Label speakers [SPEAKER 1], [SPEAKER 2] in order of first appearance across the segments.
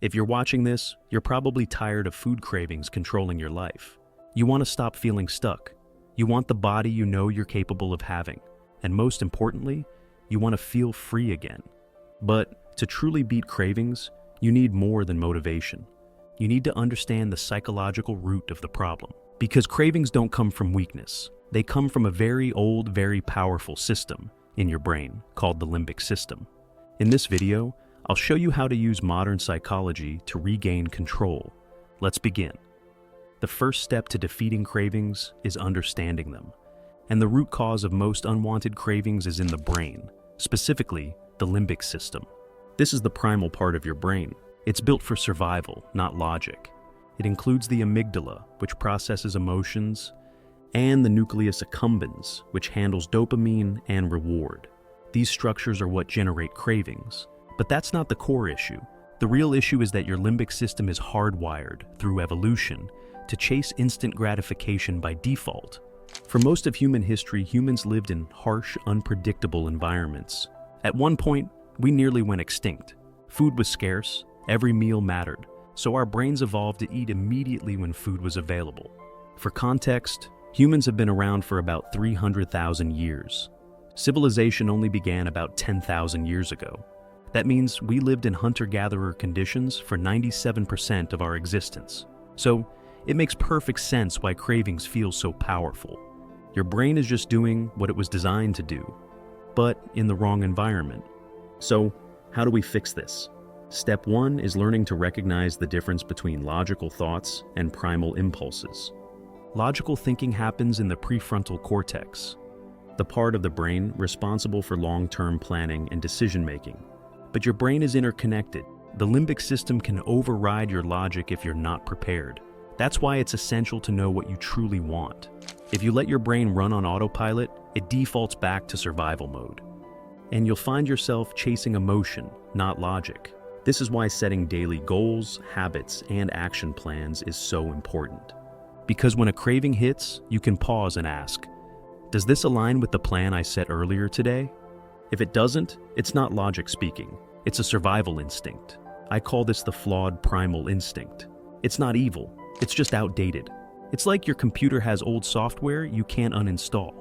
[SPEAKER 1] If you're watching this, you're probably tired of food cravings controlling your life. You want to stop feeling stuck. You want the body you know you're capable of having. And most importantly, you want to feel free again. But to truly beat cravings, you need more than motivation. You need to understand the psychological root of the problem. Because cravings don't come from weakness. They come from a very old, very powerful system in your brain called the limbic system. In this video, I'll show you how to use modern psychology to regain control. Let's begin. The first step to defeating cravings is understanding them. And the root cause of most unwanted cravings is in the brain, specifically the limbic system. This is the primal part of your brain. It's built for survival, not logic. It includes the amygdala, which processes emotions, and the nucleus accumbens, which handles dopamine and reward. These structures are what generate cravings. But that's not the core issue. The real issue is that your limbic system is hardwired, through evolution, to chase instant gratification by default. For most of human history, humans lived in harsh, unpredictable environments. At one point, we nearly went extinct. Food was scarce, every meal mattered, so our brains evolved to eat immediately when food was available. For context, humans have been around for about 300,000 years. Civilization only began about 10,000 years ago. That means we lived in hunter-gatherer conditions for 97% of our existence. So, it makes perfect sense why cravings feel so powerful. Your brain is just doing what it was designed to do, but in the wrong environment. So, how do we fix this? Step 1 is learning to recognize the difference between logical thoughts and primal impulses. Logical thinking happens in the prefrontal cortex, the part of the brain responsible for long-term planning and decision-making. But your brain is interconnected. The limbic system can override your logic if you're not prepared. That's why it's essential to know what you truly want. If you let your brain run on autopilot, it defaults back to survival mode. And you'll find yourself chasing emotion, not logic. This is why setting daily goals, habits, and action plans is so important. Because when a craving hits, you can pause and ask, does this align with the plan I set earlier today? If it doesn't, it's not logic speaking. It's a survival instinct. I call this the flawed primal instinct. It's not evil. It's just outdated. It's like your computer has old software you can't uninstall.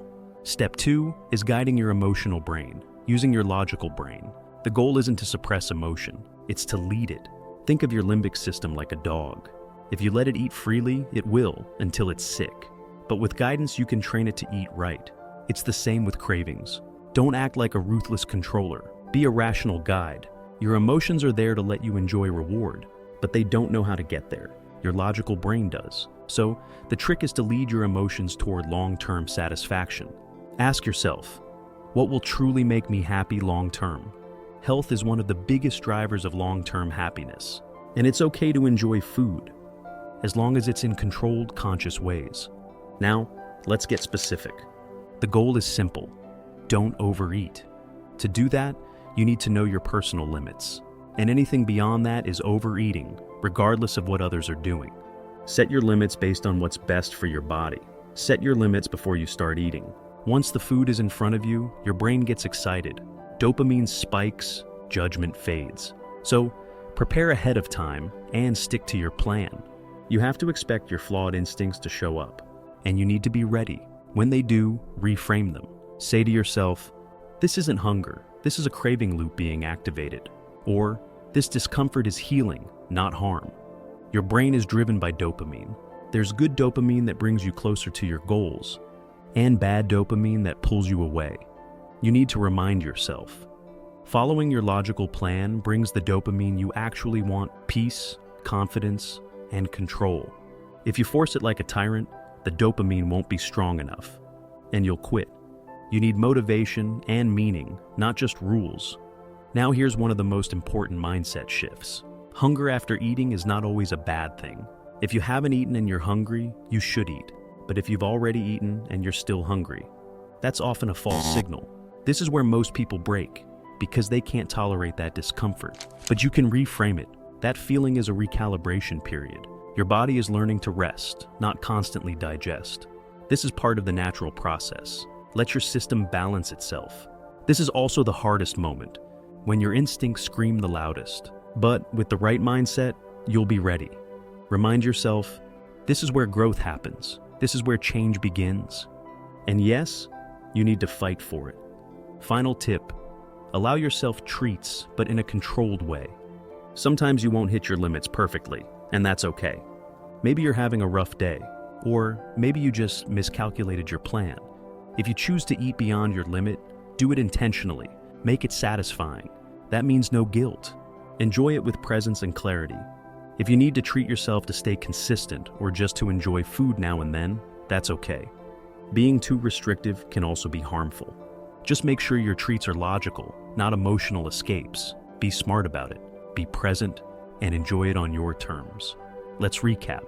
[SPEAKER 1] Step 2 is guiding your emotional brain, using your logical brain. The goal isn't to suppress emotion. It's to lead it. Think of your limbic system like a dog. If you let it eat freely, it will, until it's sick. But with guidance, you can train it to eat right. It's the same with cravings. Don't act like a ruthless controller. Be a rational guide. Your emotions are there to let you enjoy reward, but they don't know how to get there. Your logical brain does. So, the trick is to lead your emotions toward long-term satisfaction. Ask yourself, what will truly make me happy long-term? Health is one of the biggest drivers of long-term happiness. And it's okay to enjoy food, as long as it's in controlled, conscious ways. Now, let's get specific. The goal is simple. Don't overeat. To do that, you need to know your personal limits. And anything beyond that is overeating, regardless of what others are doing. Set your limits based on what's best for your body. Set your limits before you start eating. Once the food is in front of you, your brain gets excited. Dopamine spikes, judgment fades. So, prepare ahead of time and stick to your plan. You have to expect your flawed instincts to show up, and you need to be ready. When they do, reframe them. Say to yourself, this isn't hunger, this is a craving loop being activated. Or, this discomfort is healing, not harm. Your brain is driven by dopamine. There's good dopamine that brings you closer to your goals, and bad dopamine that pulls you away. You need to remind yourself. Following your logical plan brings the dopamine you actually want: peace, confidence, and control. If you force it like a tyrant, the dopamine won't be strong enough, and you'll quit. You need motivation and meaning, not just rules. Now here's one of the most important mindset shifts. Hunger after eating is not always a bad thing. If you haven't eaten and you're hungry, you should eat. But if you've already eaten and you're still hungry, that's often a false signal. This is where most people break, because they can't tolerate that discomfort. But you can reframe it. That feeling is a recalibration period. Your body is learning to rest, not constantly digest. This is part of the natural process. Let your system balance itself. This is also the hardest moment, when your instincts scream the loudest. But with the right mindset, you'll be ready. Remind yourself, this is where growth happens. This is where change begins. And yes, you need to fight for it. Final tip, allow yourself treats, but in a controlled way. Sometimes you won't hit your limits perfectly, and that's okay. Maybe you're having a rough day, or maybe you just miscalculated your plan. If you choose to eat beyond your limit, do it intentionally. Make it satisfying. That means no guilt. Enjoy it with presence and clarity. If you need to treat yourself to stay consistent or just to enjoy food now and then, that's okay. Being too restrictive can also be harmful. Just make sure your treats are logical, not emotional escapes. Be smart about it, be present, and enjoy it on your terms. Let's recap.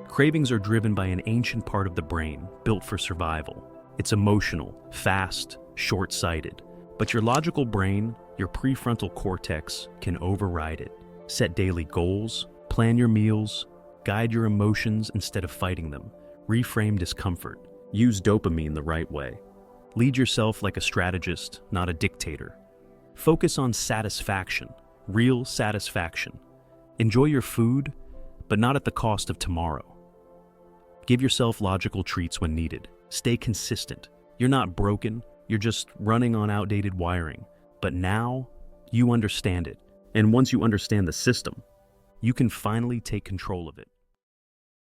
[SPEAKER 1] Cravings are driven by an ancient part of the brain built for survival. It's emotional, fast, short-sighted. But your logical brain, your prefrontal cortex, can override it. Set daily goals, plan your meals, guide your emotions instead of fighting them. Reframe discomfort. Use dopamine the right way. Lead yourself like a strategist, not a dictator. Focus on satisfaction, real satisfaction. Enjoy your food, but not at the cost of tomorrow. Give yourself logical treats when needed. Stay consistent. You're not broken, you're just running on outdated wiring. But now, you understand it. And once you understand the system, you can finally take control of it.